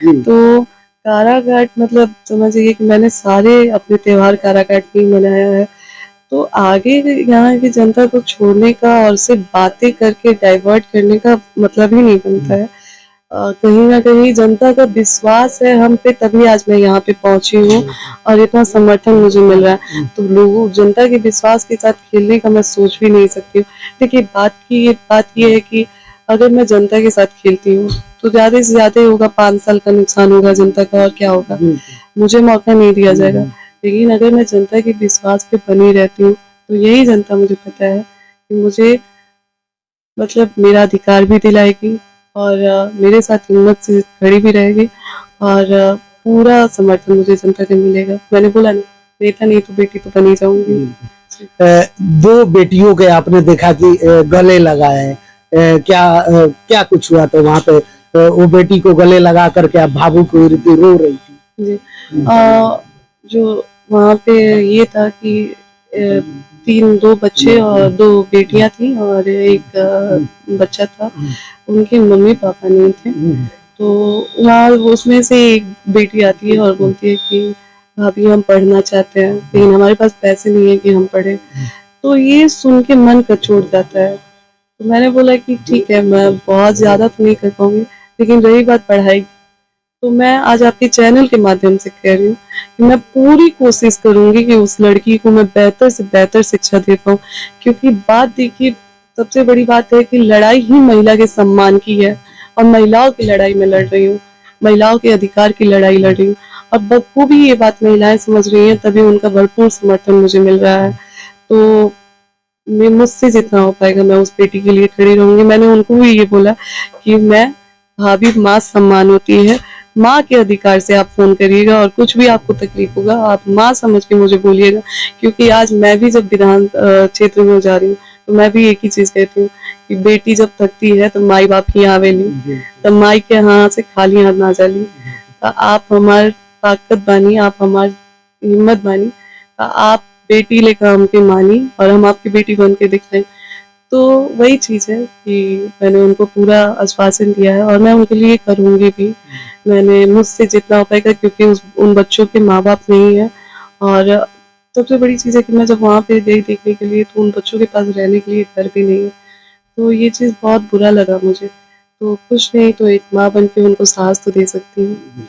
तो काराकाट मतलब समझिए कि मैंने सारे अपने त्योहार काराकाट में ही मनाया है। तो आगे यहाँ की जनता को छोड़ने का और सिर्फ बातें करके डाइवर्ट करने का मतलब ही नहीं बनता है। कहीं न कहीं जनता का विश्वास है हम पे, तभी आज मैं यहाँ पे पहुँची हूँ और इतना समर्थन मुझे मिल रहा है। तो लोगों जनता के विश्वास के साथ खेलने का मैं सोच भी नहीं सकती हूँ। देखिए बात ये है कि अगर मैं जनता के साथ खेलती हूँ तो ज़्यादा से ज़्यादा ही होगा 5 साल का नुकसान होगा जनता का, और क्या होगा? मुझे मौका नहीं दिया जाएगा। लेकिन अगर मैं जनता के विश्वास पे बनी रहती हूँ तो यही जनता मुझे पता है कि मुझे मतलब मेरा अधिकार भी दिलाएगी और मेरे साथ हिम्मत से खड़ी भी रहेगी और पूरा समर्थन मुझे जनता का मिलेगा। मैंने बोला ना, बेटा नहीं तो बेटी तो बन ही जाऊँगी। दो बेटियों के आपने देखा कि गले लगाए हैं, क्या कुछ हुआ था वहाँ पे? वो बेटी को गले लगा करके आप भावुक हुई थी, रो रही थी जी। जो वहाँ पे ये था कि 2 बच्चे और 2 बेटियां थी और एक बच्चा था। उनके मम्मी पापा नहीं थे। तो वहाँ उसमें से एक बेटी आती है और बोलती है कि भाभी हम पढ़ना चाहते हैं लेकिन हमारे पास पैसे नहीं है कि हम पढ़े। तो ये सुन के मन कचोट जाता है। तो मैंने बोला कि ठीक है, मैं बहुत ज़्यादा तो नहीं कर पाऊँगी, लेकिन रही बात पढ़ाई, तो मैं आज आपके चैनल के माध्यम से कह रही हूँ कि मैं पूरी कोशिश करूँगी कि उस लड़की को मैं बेहतर से बेहतर शिक्षा दे पाऊँ। क्योंकि बात देखिए, सबसे बड़ी बात है कि लड़ाई ही महिला के सम्मान की है और महिलाओं की लड़ाई मैं लड़ रही हूँ, महिलाओं के अधिकार की लड़ाई लड़ रही हूँ और बखूबी ये बात महिलाएं समझ रही हैं, तभी उनका भरपूर समर्थन मुझे मिल रहा है। तो मैं मुझसे जितना हो पाएगा मैं उस बेटी के लिए खड़ी रहूँगी। मैंने उनको भी ये बोला कि मैं भाभी माँ सम्मान होती है, माँ के अधिकार से आप फ़ोन करिएगा और कुछ भी आपको तकलीफ़ होगा आप माँ समझ के मुझे बोलिएगा। क्योंकि आज मैं भी जब विधान क्षेत्र में जा रही हूँ, तो मैं भी एक ही चीज़ कहती हूँ कि बेटी जब थकती है तो माई-बाप की आवेली, तब माई के हाथ से खाली हाथ ना जाली। आप हमार ताकत बानी, आप हमार हिम्मत बानी, आप बेटी लेखा हमके मानी और हम आपकी बेटी बन के दिखाएँ। तो वही चीज़ है कि मैंने उनको पूरा आश्वासन दिया है और मैं उनके लिए करूँगी भी। मैंने मुझसे जितना हो पाएगा, क्योंकि उन बच्चों के माँ-बाप नहीं हैं और सबसे बड़ी चीज़ है कि मैं जब वहाँ पे गई देखने के लिए तो उन बच्चों के पास रहने के लिए घर भी नहीं है। तो ये चीज़ बहुत बुरा लगा मुझे। तो कुछ नहीं तो एक माँ बन के उनको साहस तो दे सकती हूँ।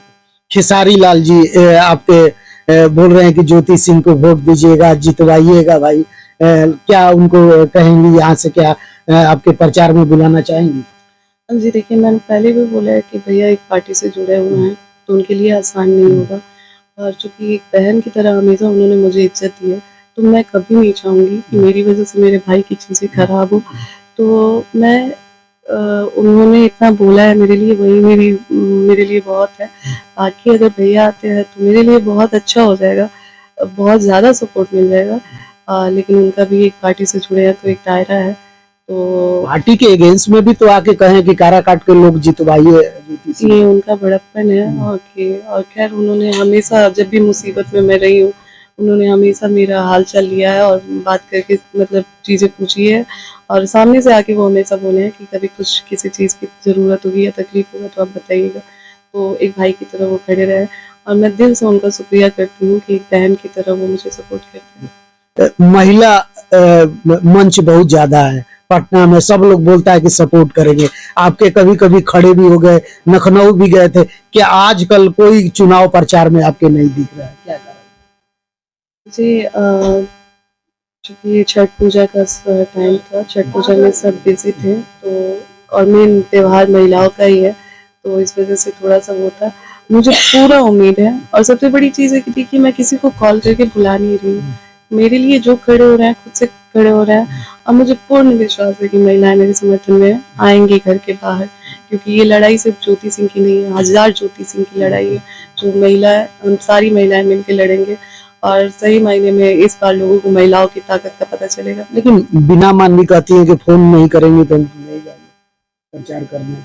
खेसारी लाल जी आपके बोल रहे हैं कि ज्योति सिंह को वोट दीजिएगा, जितवाइएगा भाई, क्या उनको कहेंगी यहाँ से, क्या आपके प्रचार में बुलाना चाहेंगी? जी देखिए, मैंने पहले भी बोला है कि भैया एक पार्टी से जुड़े हुए हैं, तो उनके लिए आसान नहीं होगा और चूँकि एक बहन की तरह हमेशा उन्होंने मुझे इज़्ज़त दी है, तो मैं कभी नहीं चाहूँगी कि मेरी वज़ह से मेरे भाई की चीज़ें खराब हो। तो मैं उन्होंने इतना बोला है मेरे लिए, वही मेरे लिए बहुत है। बाकी अगर भैया आते हैं तो मेरे लिए बहुत अच्छा हो जाएगा, बहुत ज़्यादा सपोर्ट मिल जाएगा। लेकिन उनका भी एक पार्टी से जुड़े हैं तो एक दायरा है। तो पार्टी के अगेंस्ट में भी तो आके कहें कि काराकाट के लोग जितवाइए ज्योति सिंह। ये उनका बड़प्पन है और खैर उन्होंने हमेशा, जब भी मुसीबत में मैं रही हूँ, उन्होंने हमेशा मेरा हाल-चाल लिया है और बात करके मतलब चीज़ें पूछी है और सामने से आके वो हमेशा बोले हैं कि कभी कुछ किसी चीज़ की ज़रूरत होगी या तकलीफ़ होगा तो आप बताइएगा। तो एक भाई की तरह वो खड़े रहे और मैं दिल से उनका शुक्रिया करती हूँ कि एक बहन की तरह वो मुझे सपोर्ट करते हैं। महिला मंच बहुत ज्यादा है पटना में, सब लोग बोलता है कि सपोर्ट करेंगे। आपके कभी कभी खड़े भी हो गए, लखनऊ भी गए थे, क्या आजकल कोई चुनाव प्रचार में आपके नहीं दिख रहा है, क्या कारण? जी चूँकि छठ पूजा का टाइम था, छठ पूजा में सब बिज़ी थे, तो और मेन त्योहार महिलाओं का ही है, तो इस वज़ह से थोड़ा-सा वो था। मुझे पूरा उम्मीद है और सबसे बड़ी चीज़ है कि देखिए मैं किसी को कॉल करके बुला नहीं रही हूँ। मेरे लिए जो खड़े हो रहे हैं, खुद से खड़े हो रहे हैं और मुझे पूर्ण विश्वास है कि महिलाएँ मेरे समर्थन में आएँगी घर के बाहर। क्योंकि ये लड़ाई सिर्फ़ ज्योति सिंह की नहीं है, हज़ार ज्योति सिंह की लड़ाई है, जो महिलाएँ हम सारी महिलाएँ मिल के लड़ेंगे और सही मायने में इस बार लोगों को महिलाओं की ताकत का पता चलेगा। लेकिन बिना मानवी कहती है कि फोन नहीं करेंगे तो हम नहीं जाएंगे प्रचार करने।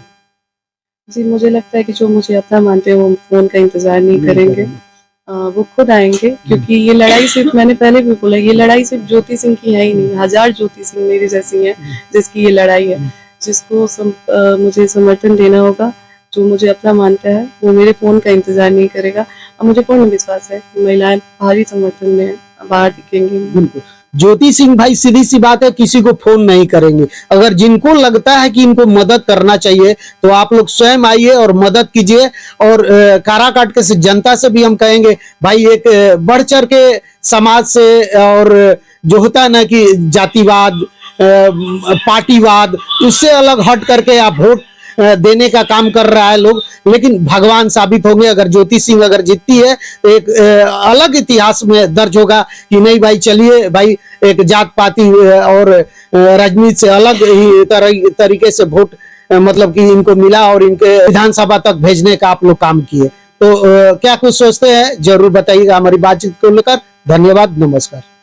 जी, मुझे लगता है कि जो मुझे अपना मानते हैं वो फ़ोन का इंतज़ार नहीं करेंगे। वो खुद आएँगे, क्योंकि ये लड़ाई सिर्फ़, मैंने पहले भी बोला, ये लड़ाई सिर्फ़ ज्योति सिंह की है ही नहीं, हज़ार ज्योति सिंह मेरी जैसी हैं जिसकी ये लड़ाई है। जिसको मुझे समर्थन देना होगा, जो मुझे अपना मानता है वो मेरे फोन का इंतजार नहीं करेगा। और मुझे पूर्ण विश्वास है कि महिलाएं भारी समर्थन में बाहर दिखेंगी। बिल्कुल ज्योति सिंह भाई, सीधी सी बात है, किसी को फोन नहीं करेंगे। अगर जिनको लगता है कि इनको मदद करना चाहिए तो आप लोग स्वयं आइए और मदद कीजिए। और काराकाट के जनता से भी हम कहेंगे भाई, एक बढ़ चढ़ के समाज से, और जो होता है ना कि जातिवाद, पार्टीवाद, उससे अलग हट करके आप वोट देने का काम कर रहा है लोग। लेकिन भगवान साबित होंगे, अगर ज्योति सिंह अगर जीतती है तो एक अलग इतिहास में दर्ज होगा कि नहीं भाई, चलिए भाई, एक जात पाती और राजनीति से अलग ही तरीके से वोट मतलब कि इनको मिला और इनके विधानसभा तक भेजने का आप लोग काम किए। तो क्या कुछ सोचते हैं जरूर बताइएगा हमारी बातचीत को लेकर। धन्यवाद, नमस्कार।